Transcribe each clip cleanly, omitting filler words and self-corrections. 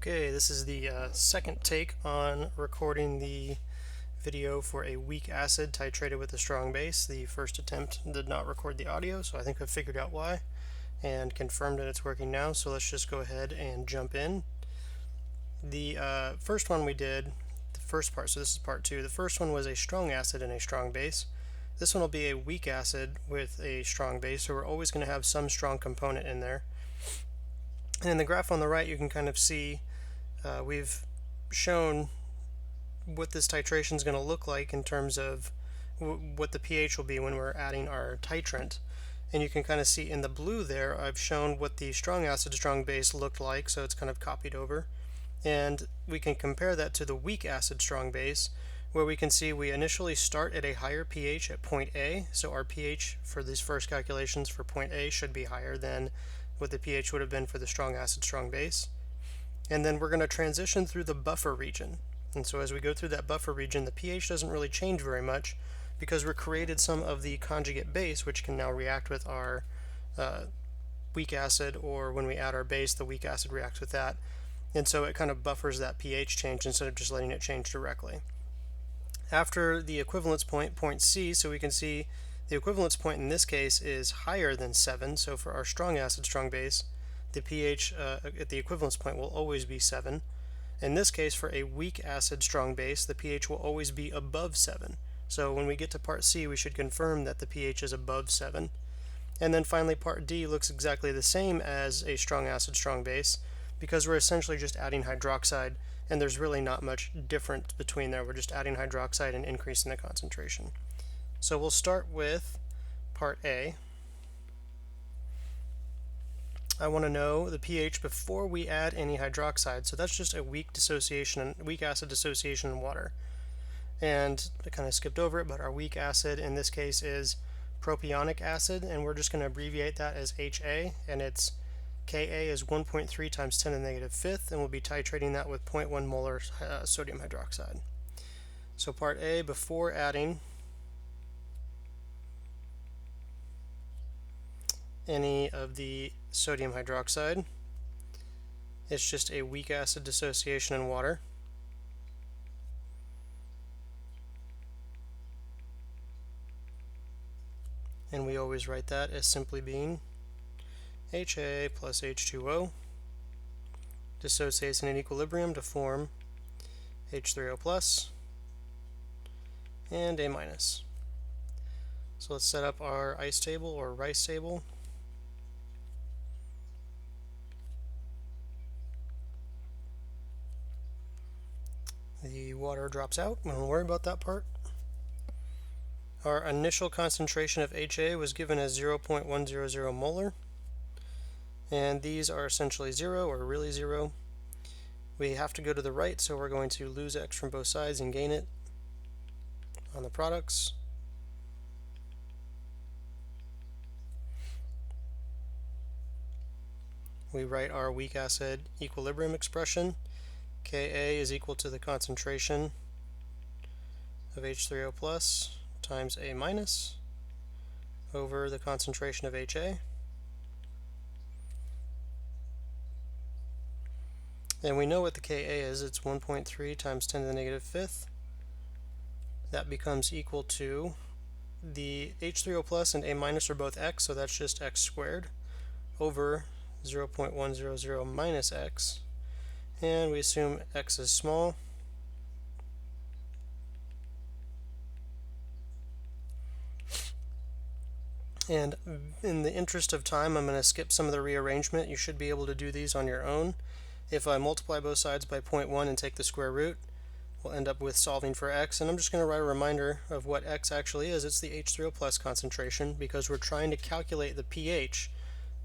Okay, this is the second take on recording the video for a weak acid titrated with a strong base. The first attempt did not record the audio, so I think I've figured out why and confirmed that it's working now, so let's just go ahead and jump in. The first one we did, the first part, so this is part two, the first one was a strong acid and a strong base. This one will be a weak acid with a strong base, so we're always going to have some strong component in there. And in the graph on the right, you can kind of see we've shown what this titration is going to look like in terms of what the pH will be when we're adding our titrant. And you can kind of see in the blue there, I've shown what the strong acid, strong base looked like, so it's kind of copied over. And we can compare that to the weak acid, strong base, where we can see we initially start at a higher pH at point A, so our pH for these first calculations for point A should be higher than what the pH would have been for the strong acid, strong base. And then we're going to transition through the buffer region. And so as we go through that buffer region, the pH doesn't really change very much because we've created some of the conjugate base, which can now react with our weak acid, or when we add our base, the weak acid reacts with that. And so it kind of buffers that pH change instead of just letting it change directly. After the equivalence point, point C, so we can see the equivalence point in this case is higher than 7, so for our strong acid, strong base, the pH at the equivalence point will always be 7. In this case, for a weak acid, strong base, the pH will always be above 7. So when we get to part C, we should confirm that the pH is above 7. And then finally, part D looks exactly the same as a strong acid, strong base, because we're essentially just adding hydroxide, and there's really not much difference between there. We're just adding hydroxide and increasing the concentration. So we'll start with part A. I want to know the pH before we add any hydroxide. So that's just a weak dissociation, weak acid dissociation in water. And I kind of skipped over it, but our weak acid in this case is propionic acid, and we're just going to abbreviate that as HA, and its Ka is 1.3 times 10 to the negative fifth, and we'll be titrating that with 0.1 molar sodium hydroxide. So part A, before adding any of the sodium hydroxide, it's just a weak acid dissociation in water. And we always write that as simply being HA plus H2O dissociates in an equilibrium to form H3O plus and A minus. So let's set up our ice table or rice table. The water drops out, we don't worry about that part. Our initial concentration of HA was given as 0.100 molar, and these are essentially 0 or really 0. We have to go to the right, so we're going to lose X from both sides and gain it on the products. We write our weak acid equilibrium expression. Ka is equal to the concentration of H3O plus times A minus over the concentration of HA. And we know what the Ka is. It's 1.3 times 10 to the negative fifth. That becomes equal to the H3O plus and A minus are both X, so that's just X squared over 0.100 minus X. And we assume X is small. And in the interest of time, I'm going to skip some of the rearrangement. You should be able to do these on your own. If I multiply both sides by 0.1 and take the square root, we'll end up with solving for X. And I'm just going to write a reminder of what X actually is. It's the H3O plus concentration, because we're trying to calculate the pH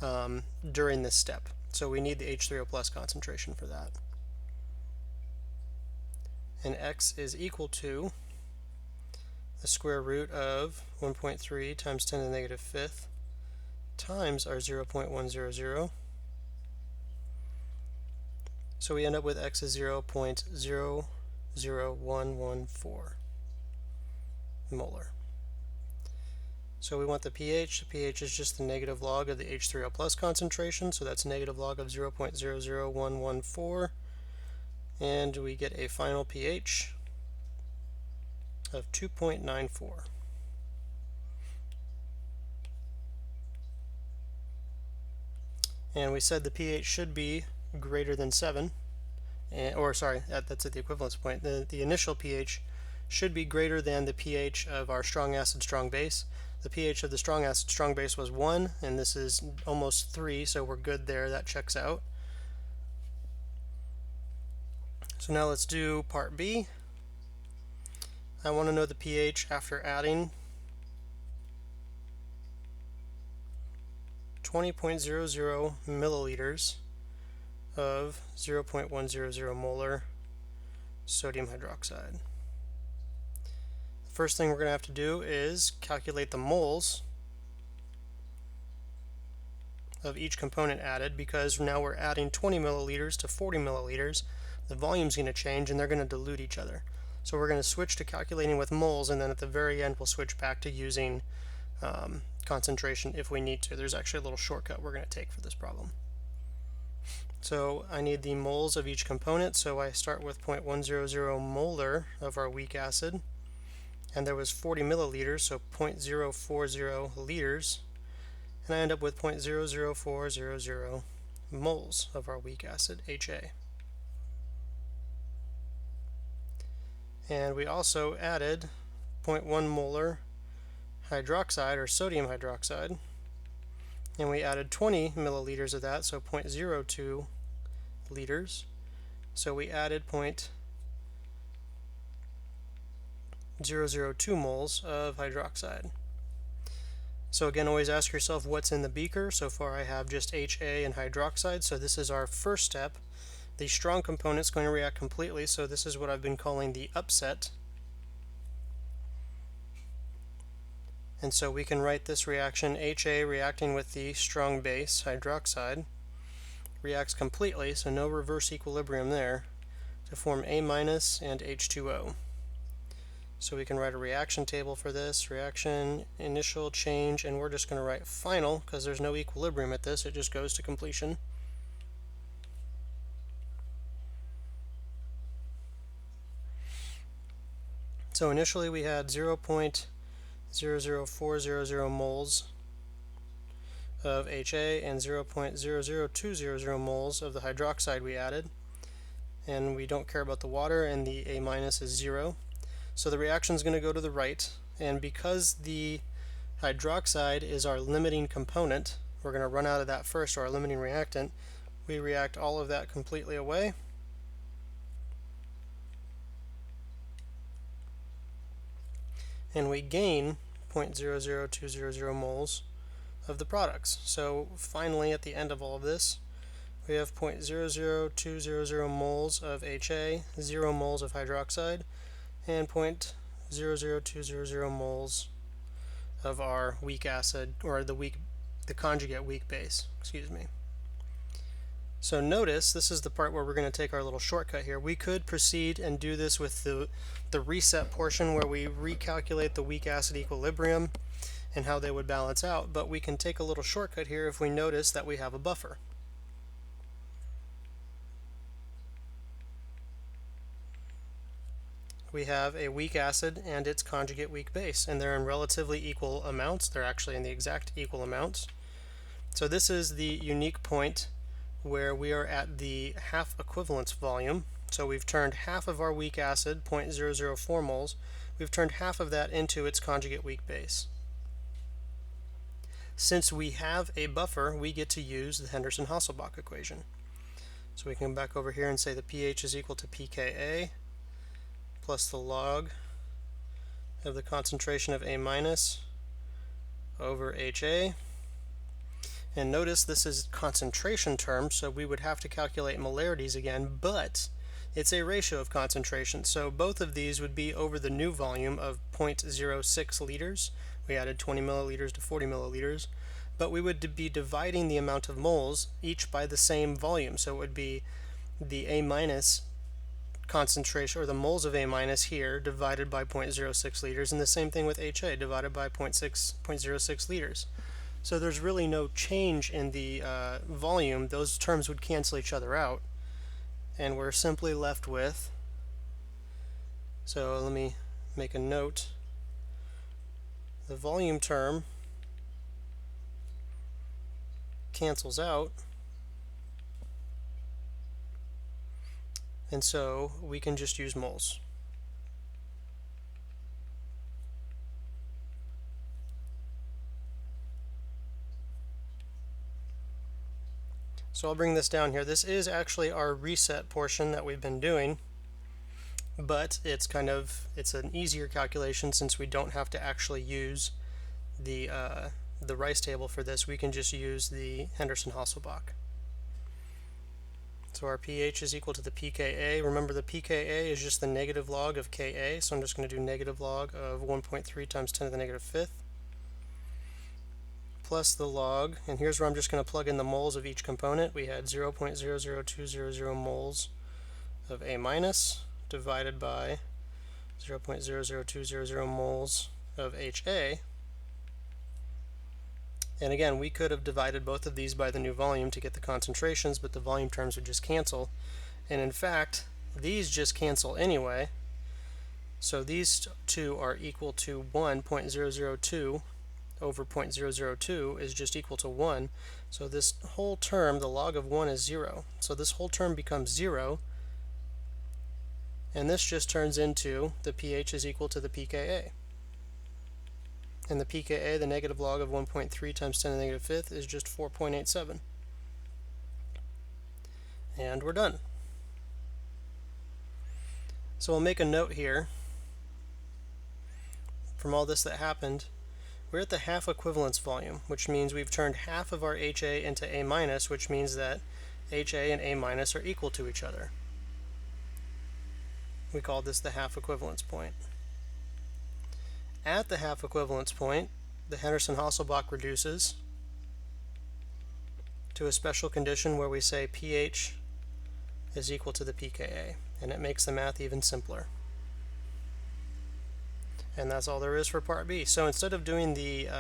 during this step. So we need the H3O plus concentration for that. And X is equal to the square root of 1.3 times 10 to the negative fifth times our 0.100. So we end up with X is 0.00114 molar. So we want the pH. The pH is just the negative log of the H3O plus concentration, so that's negative log of 0.00114 and we get a final pH of 2.94. And we said the pH should be greater than 7, or sorry, that's at the equivalence point. The initial pH should be greater than the pH of our strong acid, strong base. The pH of the strong acid, strong base was 1, and this is almost 3, so we're good there. That checks out. So now let's do part B. I want to know the pH after adding 20.00 milliliters of 0.100 molar sodium hydroxide. The first thing we're going to have to do is calculate the moles of each component added, because now we're adding 20 milliliters to 40 milliliters. The volume's going to change and they're going to dilute each other. So we're going to switch to calculating with moles, and then at the very end we'll switch back to using concentration if we need to. There's actually a little shortcut we're going to take for this problem. So I need the moles of each component, so I start with 0.100 molar of our weak acid, and there was 40 milliliters, so 0.040 liters, and I end up with 0.00400 moles of our weak acid, HA. And we also added 0.1 molar hydroxide, or sodium hydroxide, and we added 20 milliliters of that, so 0.02 liters. So we added 0.002 moles of hydroxide. So again, always ask yourself what's in the beaker. So far I have just HA and hydroxide, so this is our first step. The strong component is going to react completely, so this is what I've been calling the upset. And so we can write this reaction, HA reacting with the strong base, hydroxide, reacts completely, so no reverse equilibrium there, to form A- and H2O. So we can write a reaction table for this, reaction, initial, change, and we're just going to write final, because there's no equilibrium at this, it just goes to completion. So initially we had 0.00400 moles of HA and 0.00200 moles of the hydroxide we added, and we don't care about the water, and the A- is 0. So the reaction is going to go to the right, and because the hydroxide is our limiting component, we're going to run out of that first, or our limiting reactant. We react all of that completely away, and we gain 0.00200 moles of the products. So finally, at the end of all of this, we have 0.00200 moles of HA, 0 moles of hydroxide, and 0.00200 moles of our weak acid, or the conjugate weak base, excuse me. So notice, this is the part where we're going to take our little shortcut here. We could proceed and do this with the reset portion where we recalculate the weak acid equilibrium and how they would balance out, but we can take a little shortcut here if we notice that we have a buffer. We have a weak acid and its conjugate weak base, and they're in relatively equal amounts. They're actually in the exact equal amounts. So this is the unique point where we are at the half equivalence volume. So we've turned half of our weak acid, 0.004 moles, we've turned half of that into its conjugate weak base. Since we have a buffer, we get to use the Henderson-Hasselbalch equation. So we can come back over here and say the pH is equal to pKa plus the log of the concentration of A- over HA. And notice this is concentration terms, so we would have to calculate molarities again, but it's a ratio of concentration. So both of these would be over the new volume of 0.06 liters. We added 20 milliliters to 40 milliliters. But we would be dividing the amount of moles each by the same volume. So it would be the A- concentration, or the moles of A- here, divided by 0.06 liters, and the same thing with HA, divided by 0.06 liters. So there's really no change in the volume. Those terms would cancel each other out. and we're simply left with, so let me make a note, the volume term cancels out, and so we can just use moles. So I'll bring this down here. This is actually our reset portion that we've been doing, but it's an easier calculation since we don't have to actually use the rice table for this. We can just use the Henderson-Hasselbalch. So our pH is equal to the pKa. Remember, the pKa is just the negative log of Ka, so I'm just going to do negative log of 1.3 times 10 to the negative fifth plus the log, and here's where I'm just going to plug in the moles of each component. We had 0.00200 moles of A minus divided by 0.00200 moles of HA. And again, we could have divided both of these by the new volume to get the concentrations, but the volume terms would just cancel. And in fact, these just cancel anyway. So these two are equal to 1.002 over 0.002 is just equal to 1. So this whole term, the log of 1 is 0. So this whole term becomes 0. And this just turns into the pH is equal to the pKa. And the pKa, the negative log of 1.3 times 10 to the negative fifth, is just 4.87. And we're done. So we'll make a note here from all this that happened. We're at the half equivalence volume, which means we've turned half of our HA into A minus, which means that HA and A minus are equal to each other. We call this the half equivalence point. At the half equivalence point, the Henderson-Hasselbalch reduces to a special condition where we say pH is equal to the pKa, and it makes the math even simpler. And that's all there is for part B. So instead of doing the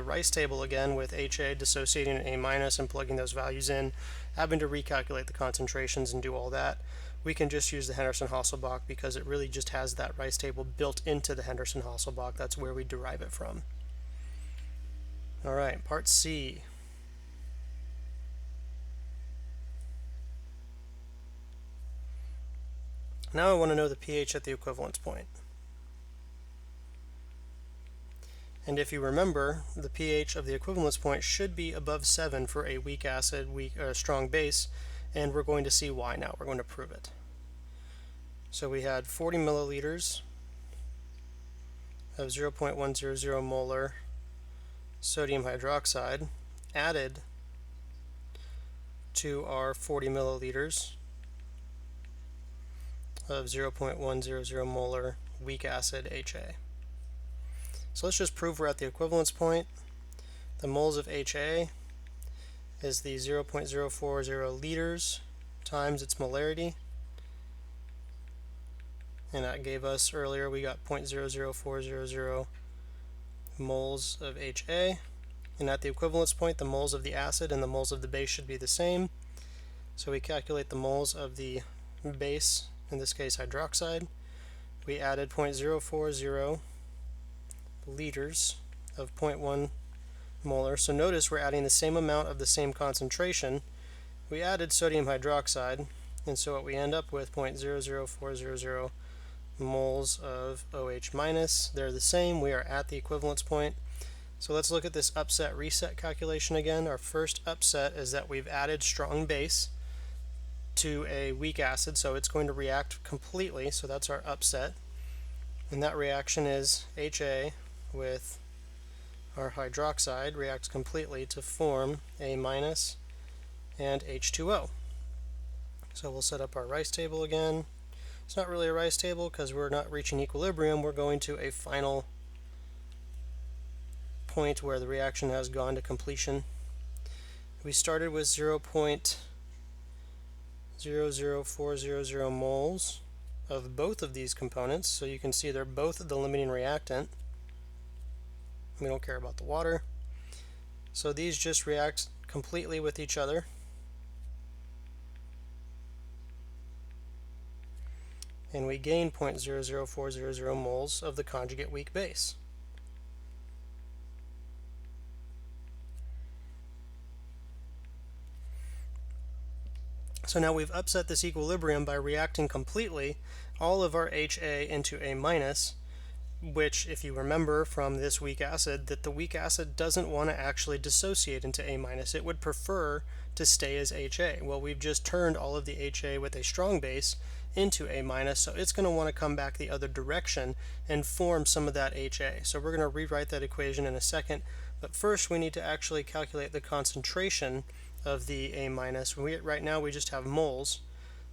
rice table again with HA dissociating an A minus and plugging those values in, having to recalculate the concentrations and do all that, we can just use the Henderson-Hasselbalch because it really just has that rice table built into the Henderson-Hasselbalch. That's where we derive it from. Alright, part C. Now I want to know the pH at the equivalence point. And if you remember, the pH of the equivalence point should be above 7 for a weak acid, strong base, and we're going to see why now. We're going to prove it. So we had 40 milliliters of 0.100 molar sodium hydroxide added to our 40 milliliters of 0.100 molar weak acid HA. So let's just prove we're at the equivalence point. The moles of HA is the 0.040 liters times its molarity. And that gave us, earlier we got 0.00400 moles of HA. And at the equivalence point, the moles of the acid and the moles of the base should be the same. So we calculate the moles of the base, in this case hydroxide. We added 0.040 liters of 0.1 molar. So notice we're adding the same amount of the same concentration. We added sodium hydroxide, and so what we end up with 0.00400 moles of OH minus. They're the same. We are at the equivalence point. So let's look at this upset reset calculation again. Our first upset is that we've added strong base to a weak acid, so it's going to react completely. So that's our upset. And that reaction is HA with our hydroxide reacts completely to form A minus and H2O. So we'll set up our rice table again. It's not really a rice table because we're not reaching equilibrium. We're going to a final point where the reaction has gone to completion. We started with 0.00400 moles of both of these components, so you can see they're both the limiting reactant. We don't care about the water. So these just react completely with each other. and we gain 0.00400 moles of the conjugate weak base. So now we've upset this equilibrium by reacting completely all of our HA into A minus, which, if you remember from this weak acid, that the weak acid doesn't want to actually dissociate into A minus. It would prefer to stay as HA. Well, we've just turned all of the HA with a strong base into A minus, so it's going to want to come back the other direction and form some of that HA. So we're going to rewrite that equation in a second, but first we need to actually calculate the concentration of the A minus. Right now we just have moles,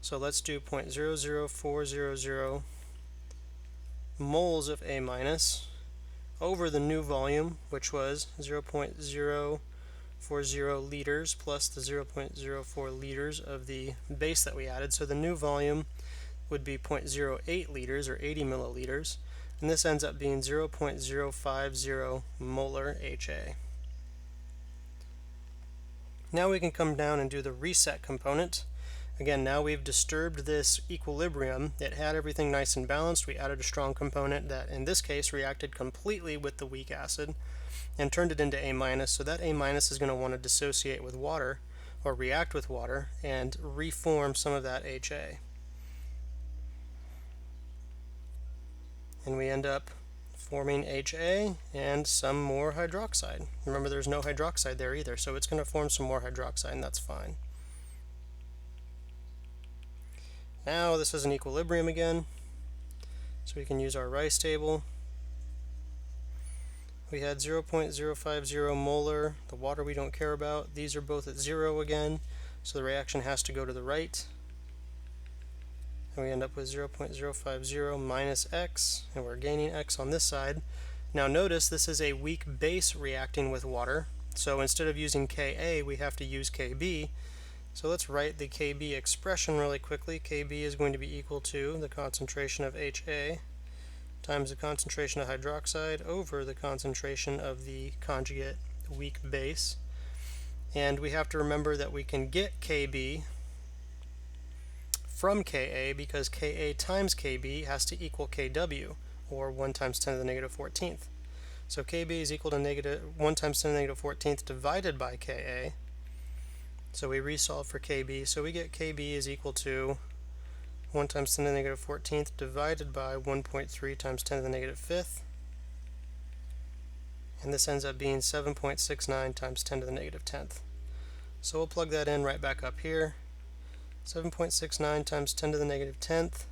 so let's do 0.00400 moles of A minus over the new volume, which was 0.040 liters plus the 0.04 liters of the base that we added. So the new volume would be 0.08 liters or 80 milliliters, and this ends up being 0.050 molar HA. Now we can come down and do the reset component. Again, now we've disturbed this equilibrium. It had everything nice and balanced. We added a strong component that, in this case, reacted completely with the weak acid and turned it into A minus. So that A minus is going to want to dissociate with water or react with water and reform some of that HA. And we end up forming HA and some more hydroxide. Remember, there's no hydroxide there either, so it's going to form some more hydroxide, and that's fine. Now this is an equilibrium again, so we can use our Rice table. We had 0.050 molar, the water we don't care about. These are both at 0 again, so the reaction has to go to the right. And we end up with 0.050 minus X, and we're gaining X on this side. Now notice this is a weak base reacting with water, so instead of using Ka, we have to use Kb. So let's write the Kb expression really quickly. Kb is going to be equal to the concentration of HA times the concentration of hydroxide over the concentration of the conjugate weak base. And we have to remember that we can get Kb from Ka because Ka times Kb has to equal Kw, or 1 times 10 to the negative 14th. So Kb is equal to 1 times 10 to the negative 14th divided by Ka. So we resolve for Kb, so we get Kb is equal to 1 times 10 to the negative 14th divided by 1.3 times 10 to the negative 5th. And this ends up being 7.69 times 10 to the negative 10th. So we'll plug that in right back up here. 7.69 times 10 to the negative 10th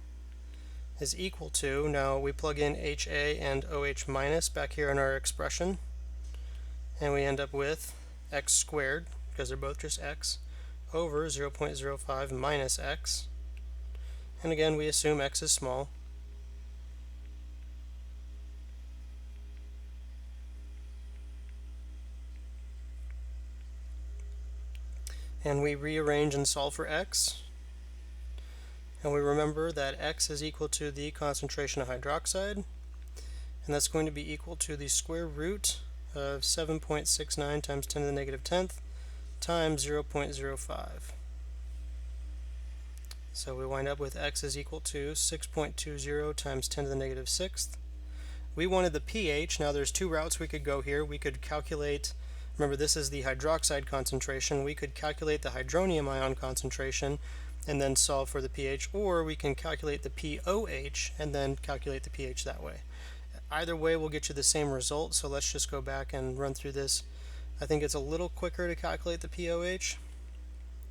is equal to, now we plug in HA and OH minus back here in our expression, and we end up with X squared, because they're both just X, over 0.05 minus X. And again, we assume X is small. And we rearrange and solve for X. And we remember that X is equal to the concentration of hydroxide, and that's going to be equal to the square root of 7.69 times 10 to the negative 10th times 0.05. So we wind up with X is equal to 6.20 times 10 to the negative 6th. We wanted the pH. Now there's two routes we could go here. We could calculate, remember this is the hydroxide concentration, we could calculate the hydronium ion concentration and then solve for the pH, or we can calculate the pOH and then calculate the pH that way. Either way will get you the same result, so let's just go back and run through this. I think it's a little quicker to calculate the pOH,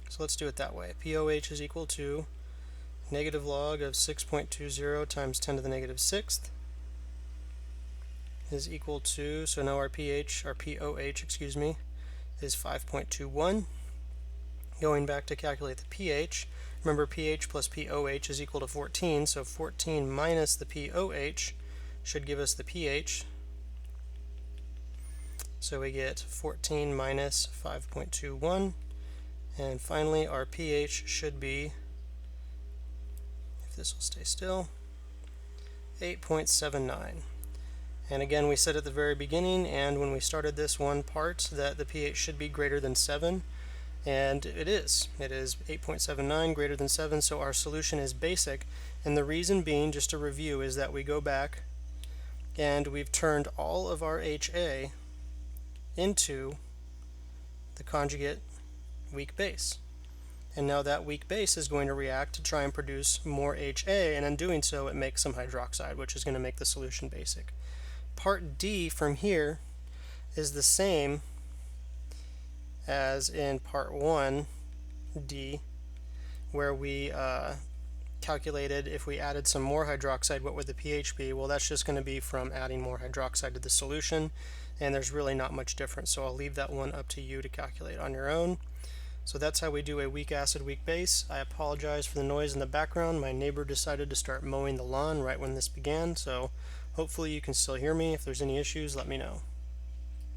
so let's do it that way. pOH is equal to negative log of 6.20 times 10 to the negative 6th is equal to, so now our pOH, excuse me, is 5.21. Going back to calculate the pH, remember pH plus pOH is equal to 14, so 14 minus the pOH should give us the pH. So we get 14 minus 5.21, and finally our pH should be, if this will stay still, 8.79. And again, we said at the very beginning and when we started this one part that the pH should be greater than 7. And it is 8.79 greater than 7, so our solution is basic. And the reason being, just to review, is that we go back and we've turned all of our HA into the conjugate weak base. And now that weak base is going to react to try and produce more HA, and in doing so it makes some hydroxide, which is going to make the solution basic. Part D from here is the same as in part 1D, where we calculated if we added some more hydroxide, what would the pH be? Well, that's just going to be from adding more hydroxide to the solution, and there's really not much difference, so I'll leave that one up to you to calculate on your own. So that's how we do a weak acid, weak base. I apologize for the noise in the background. My neighbor decided to start mowing the lawn right when this began, so hopefully you can still hear me. If there's any issues, let me know.